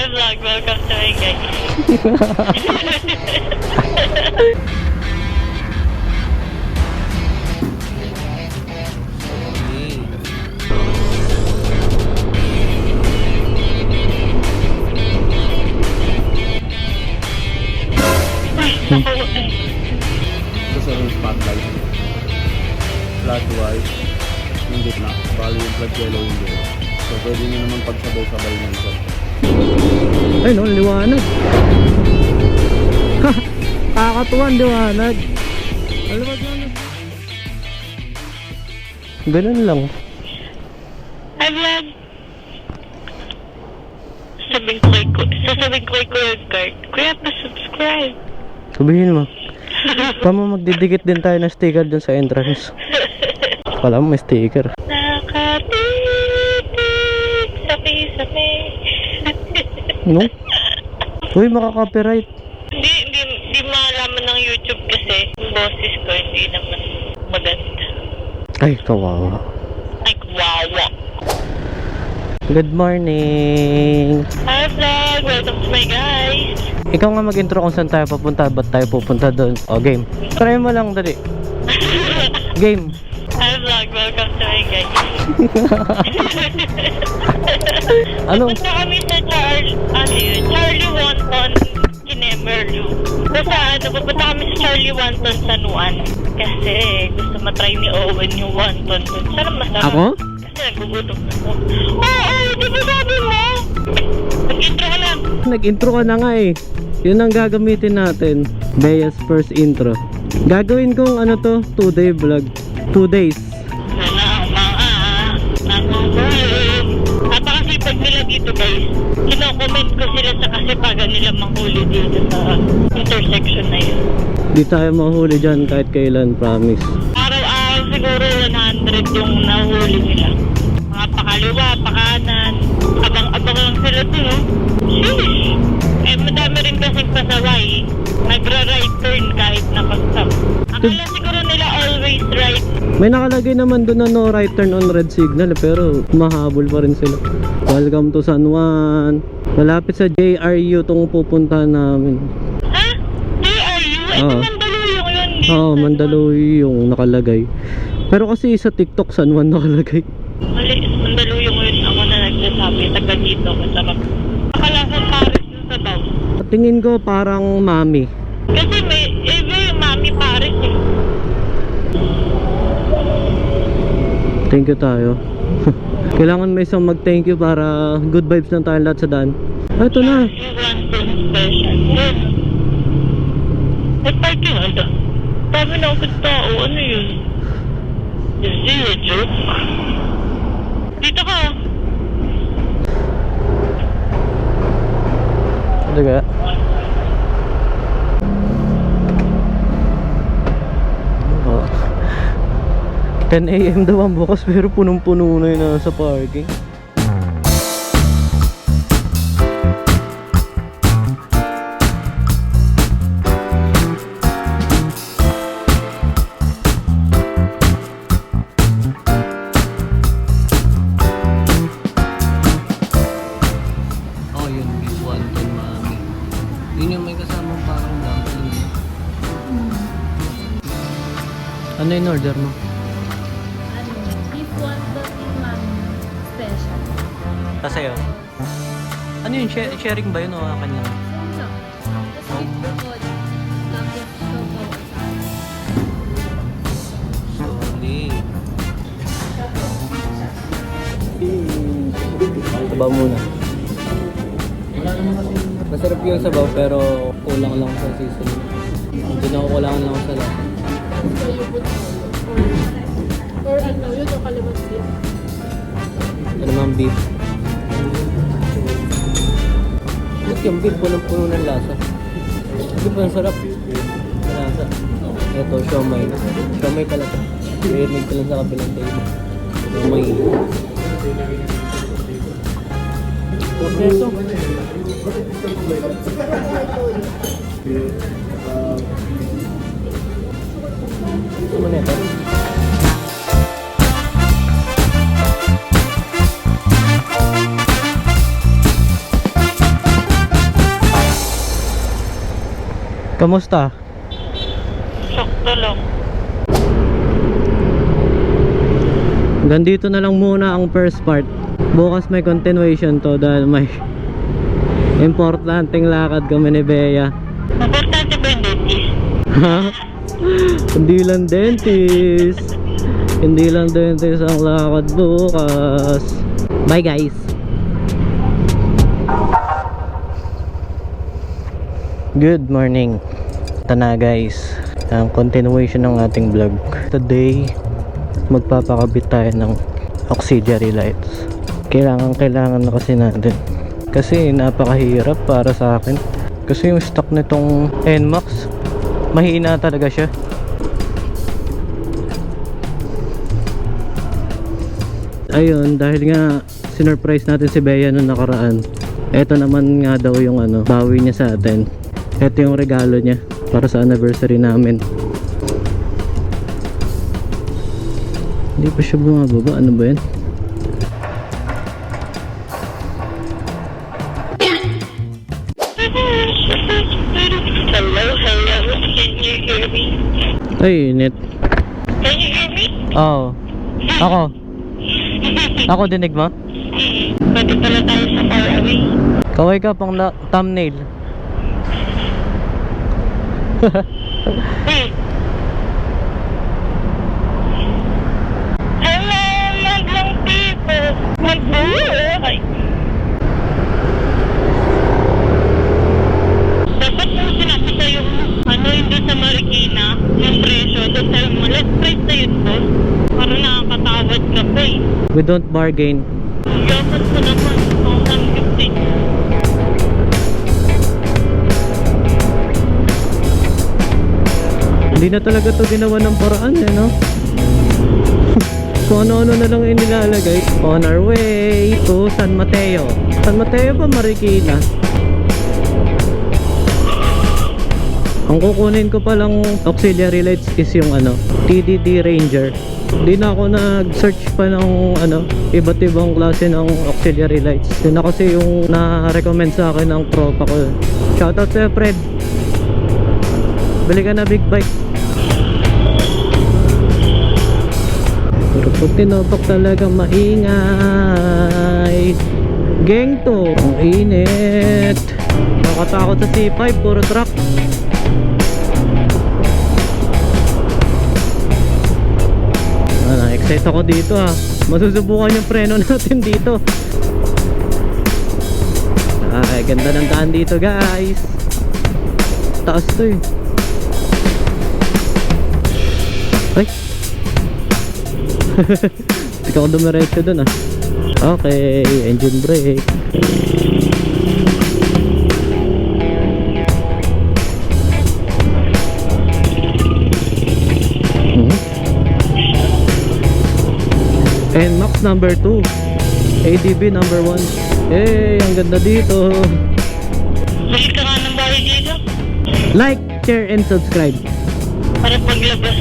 vlog, welcome to my guys. Ito sa yung spotlight. Flat white. Yung gitna. Bali yung flat yellow yung gitna. So pwede nyo naman pagsabay-sabay na isa. Ay no, liwanag. Kakatuwan, liwanag. Alam mo liwanag. Ganun lang. Hi vlog. Sasabihin ko kay Kuya Kurt, Kuya pa-subscribe. Sabihin mo. Tama, magdidikit din tayo ng sticker dun sa entrance. Wala mo may sticker. Nakatitig, sapi-sapi. No? Uy, makaka-copyright. Hindi malaman ng YouTube kasi yung boses ko hindi naman maganda. Ay, kawawa. Ay, kawawa. Good morning. Hi vlog, welcome to my guys. Ikaw nga mag-intro kung saan tayo papunta. Ba't tayo pupunta doon? O, game. Try mo lang, dali. Game. Hi vlog, welcome to my guys. Ano? Punta kami sa Charlie Wonton Kinemerlu. Pupunta kami sa Charlie Wonton San Juan. Kasi gusto matry ni Owen yung wonton dun. Sarap masarap. Ako? Kasi nagugutom na ako. Oo, di ba sabi mo? Mag-intro ka lang. Nag-intro ka na nga eh. Yun ang gagamitin natin. Bea's first intro. Gagawin kong ano to, 2-day vlog. 2 days. Napakasipag nila dito guys. Kino-comment ko sila sa kasipagan nila manghuli dito sa intersection na yun. Di tayo mahuli dyan kahit kailan, promise. Araw-araw siguro 100 yung nahuli nila. Mga pakaliwa, pakanan. Abang-abang lang sila dun, no? Sheesh! Eh, madami rin kasing pasaway. Nagra-right turn kahit nakastop. Akala siguro nila always right. May nakalagay naman doon na no right turn on red signal pero mahabol pa rin sila. Welcome to San Juan. Malapit sa JRU tong pupuntahan namin. Ha? JRU? Eh, Oo. Mandaluyong yun. Oo, Mandaluyong nakalagay. Pero kasi sa TikTok San Juan nakalagay. Mali, Mandaluyong yun. Ako na nagsasabi. Taga dito, masarap. Akalasan Paris yung sabaw. Tingin ko parang mami. Kasi may yung Mami Paris eh. Thank you tayo. Kailangan may isang mag-thank you para good vibes lang tayo lahat sa daan. Ito na. Yung Wonton special. Yun. May parking ano? Sabi na ako tao. Ano yun? Is it a joke? Dito ka. Diga. Oh. 10 AM daw ang bukas pero punong-puno na yun sa parking. Oh, yun, beef wonton mami. Yun yung may kasamang parang dumpling. Ano yung order mo? Beef wonton man special. Sa'yo. Ano yun? Sharing ba yun o akin lang? Same lang. Tapos with bukod. Tapos shogo. Solid. Sabaw muna. Masarap yung sabaw pero kulang lang sa seasoning. Hindi na ako kulangan lang sa lahat. So you put or ano, yun yung kalamansi. Ano naman beef? Ba't yung beef punong-puno ng lasa? Beef ang sarap. Lasa. Ito, siomay. Siomay pala ito. Rinig ko lang sa kabilang tayo. Siomay. Ito. Gusto mo nito? Kamusta? Sakto lang. Ganito na lang muna ang first part. Bukas may continuation to dahil may importanteng lakad kami ni Bea. Importante ba yung dentist? Ha? Hindi lang dentist. Hindi lang dentist ang lakad bukas. Bye guys. Good morning. Ito na guys, ang continuation ng ating vlog. Today, magpapakabit tayo ng auxiliary lights. Kailangan na kasi natin. Kasi napakahirap para sa akin. Kasi yung stock nitong NMAX, mahina talaga siya. Ayun, dahil nga sinurprise natin si Bea nung nakaraan. Ito naman nga daw yung bawi niya sa atin. Ito yung regalo niya para sa anniversary namin. Hindi pa siya bumababa. Ano ba yan? Hello, can you hear me? Ay, init. Can you hear me? Oo. Ako dinig mo? Pwede pala tayo sa far away. Kaway ka pang thumbnail. Hello, maglang people. Magbuhay. Dapat mo sinabi sa'yo, hindi sa Marikina, yung presyo, doon sa'yo mo, let's price na yun po. Para nakakatawad ka pa eh. We don't bargain. Yaman ko naman, 150. Hindi na talaga to ginawa ng paraan no? Kung ano-ano na lang inilalagay. On our way to San Mateo. San Mateo pa Marikina. Ang kukunin ko palang auxiliary lights is yung TDD Ranger. Hindi na ako nag-search pa ng iba't ibang klase ng auxiliary lights. Yun na kasi yung na-recommend sa akin ng tropa ko. Shoutout sa'yo Fred. Bili ka na big bike. Pero pag tinobak talaga maingay. Gang to. Ang init. Nakatakot sa C5. Puro truck. Excited ako dito masusubukan yung preno natin dito. Ay, ganda ng daan dito guys. Taas to eh. Ay. Hindi ka ako dumiretso dun Okay, engine brake. NMAX number 2, ADB number 1. Ang ganda dito. Balik ka nga ng bahay dito. Like, share, and subscribe. Para paglabas,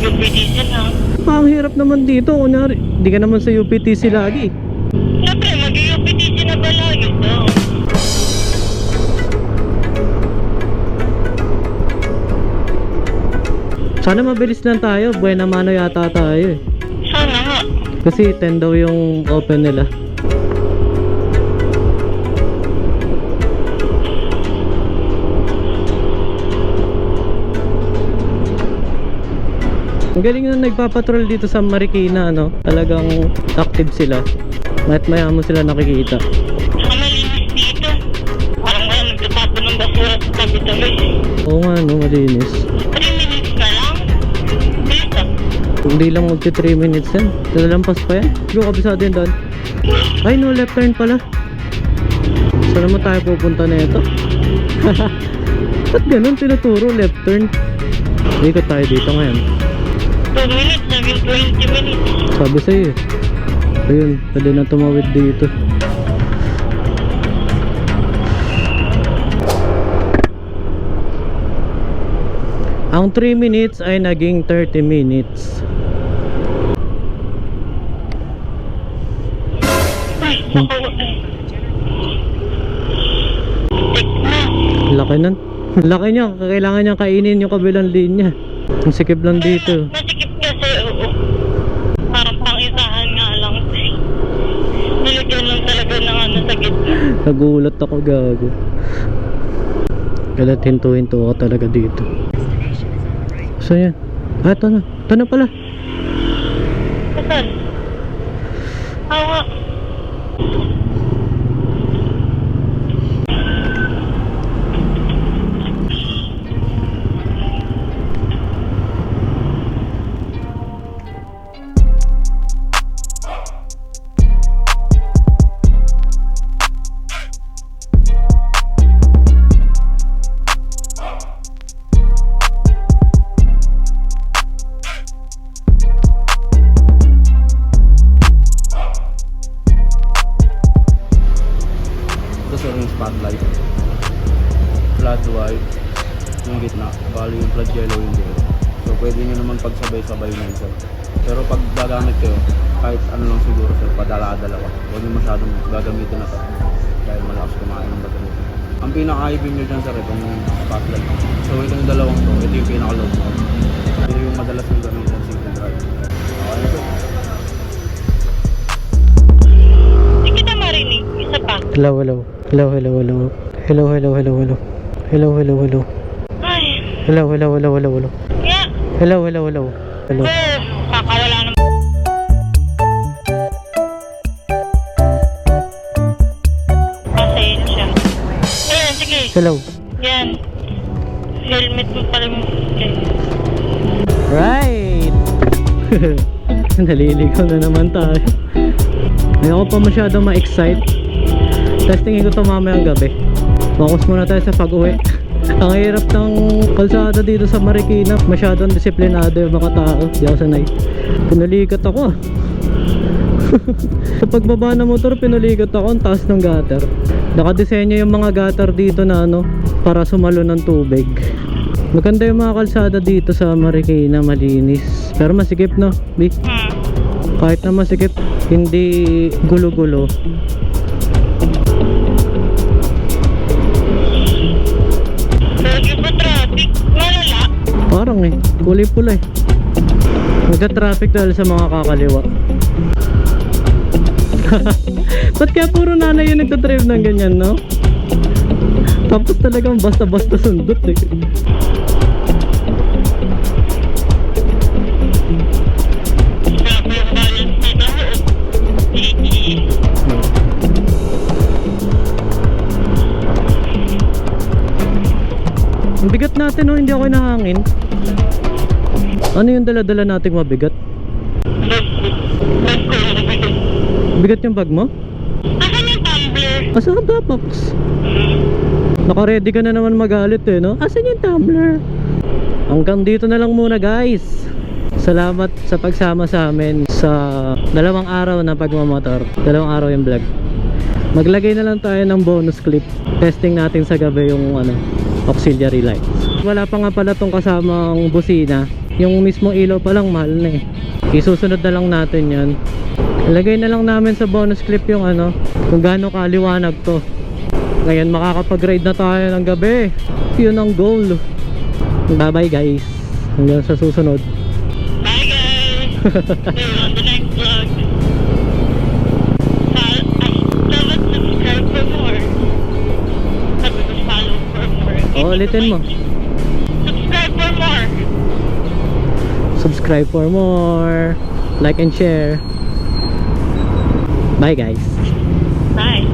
UPTC na. Ang hirap naman dito. Kunyari, di ka naman sa UPTC lagi. Siyempre, mag-UPTC na ba lagi to? Sana mabilis lang tayo. Buena mano yata tayo eh. Sana nga. Kasi 10 daw yung open nila. Ang galing na nagpapatrol dito sa Marikina Talagang active sila. Kahit maya mo sila nakikita. Saka malinis dito. Parang wala nagtatapon ng basura sa tabi-tabi. Oo nga malinis. 3 minutes na lang. Dito. Hindi lang magti 3 minutes yan. Talampas pa yan. Yung kabisado yun doon. Ay no, left turn pala. Saan naman tayo pupunta na ito? Ba't ganun tinuturo left turn? Ikot tayo dito ngayon. 2 minutes, naging 20 minutes. Sabi sa'yo ayun, pwede na tumawid dito. Ang 3 minutes ay naging 30 minutes. Ay, naku. Tek na. Laki nun. Laki niya, kailangan niyang kainin yung kabilang linya. Ang sikip lang dito. Masikip kasi, oo. Parang pang-isahan nga lang. Nilagyan lang talaga ng ano sa gitna. Nagulat ako, gago. Kaya hinto-hinto ako talaga dito. So yan. Ah, ito na. Ito na pala. Saan? Awa. Ito sir yung spotlight. Flood white yung gitna. Bali yung flood yellow yung dulo. So pwede nyo naman pagsabay-sabay na sir. Pero pag gagamit kayo, kahit ano lang siguro sir, padala-dalawa. Huwag nyo masyadong gagamitin na to. Dahil malakas kumain ng baterya. Ang pinaka-i-beam nyo dyan sir, itong spotlight. So itong dalawang to, ito yung pinaka-low to. Ito yung madalas yung gamitin single drive. Okay na sir. Hindi kita marinig. Isa pa. Hello, hello. Hello, hello, hello. Hello, hello, hello, hello. Hello, hello, hello. Ay. Hello, hello, hello, hello, hello. Yeah. Hello, hello, hello. Hello. Kakawala naman. Pasayin siya. Ayan, sige. Hello. Yan. Helmet mo pala mo. Okay. Right! Naliligaw na naman tayo. Hindi ako pa masyadong ma-excite. Testingin ko ito mamayang gabi. Focus muna tayo sa pag-uwi. Ang hirap ng kalsada dito sa Marikina. Masyadong disiplinado yung mga tao. Di ako sanay. Pinulikat ako. Sa pagbaba ng motor, pinulikat ako. Ang taas ng gutter. Nakadesenyo yung mga gutter dito na ano, para sumalo ng tubig. Maganda yung mga kalsada dito sa Marikina. Malinis. Pero masikip no, B? Kahit na masikip, hindi gulo-gulo. Lagi ba traffic? Malala. Parang eh, kulay pula eh. Nagka-traffic dahil sa mga kakaliwa. Ba't kaya puro nanay yung nagtatrive ng ganyan, no? Tapos talagang basta-basta sundot eh. Grabe yung balance nito. Ang bigat natin no, hindi ako nahangin. Ano yung dala-dala nating mabigat? Bigat yung bag mo? Asan yung tumbler? Asan ang tapax? Naka-ready ka na naman magalit eh, no? Asan yung tumbler? Hanggang dito na lang muna guys. Salamat sa pagsama sa amin sa 2 araw na pagmamotor. 2 araw yung vlog. Maglagay na lang tayo ng bonus clip. Testing natin sa gabi yung ano, auxiliary lights. Wala pa nga pala tong kasamang busina. Yung mismong ilaw pa lang mahal na eh. Isusunod na lang natin yan. Ilagay na lang namin sa bonus clip yung ano, kung gaano kaliwanag to. Ngayon makakapag-ride na tayo ng gabi. Yun ang goal. Bye bye guys. Hanggang sa susunod. Bye guys! See you on the next vlog. Dapat subscribe for more. Sabi ko follow for more. Oh, ulitin mo. Subscribe for more. Subscribe for more. Like and share. Bye guys. Bye.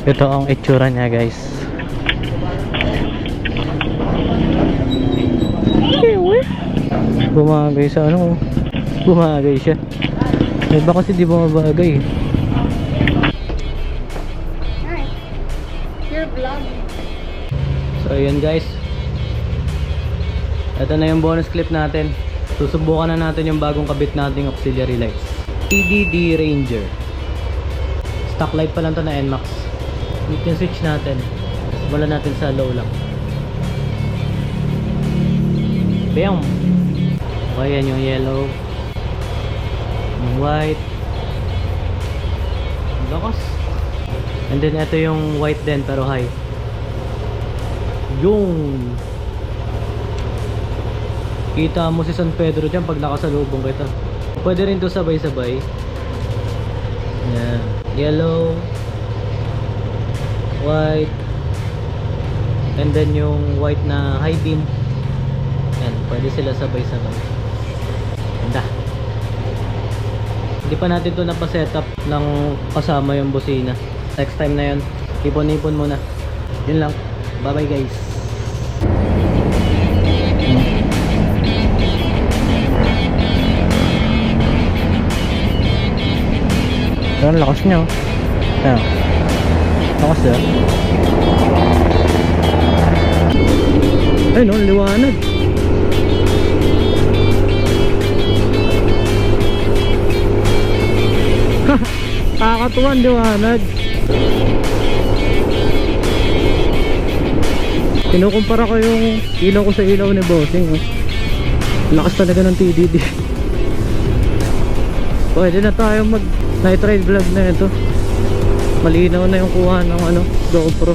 Ito ang itsura niya guys. Bumagay sa ano. Bumagay siya. Iba kasi di bumabagay. Hi. Your vlog. So ayun guys. Ito na yung bonus clip natin. Susubukan na natin yung bagong kabit nating auxiliary lights. EDD Ranger. Stock light pa lang to na NMAX. We can switch natin. Wala natin sa low lang. Bam! Okay, yan yung yellow. Yung white. Ang lakas. And then ito yung white din pero high. Yung kita mo si San Pedro dyan pag nakasalubong kita. Pwede rin to sabay-sabay. Yan. Yellow, white, and then yung white na high beam. Yan, pwede sila sabay-sabay. Ganda. Hindi pa natin to napasetup ng kasama yung busina. Next time na yun, ipon-ipon muna. Yun lang. Bye bye guys. Yan, lakas niya. Yan. Lakas yan. Ay no, liwanag. Kakatuwan, liwanag. Kinukumpara ko yung ilaw ko sa ilaw ni Bossing. Lakas talaga ng TDD. Pwede na tayo mag night ride vlog na ito. Malinaw na yung kuha ng GoPro.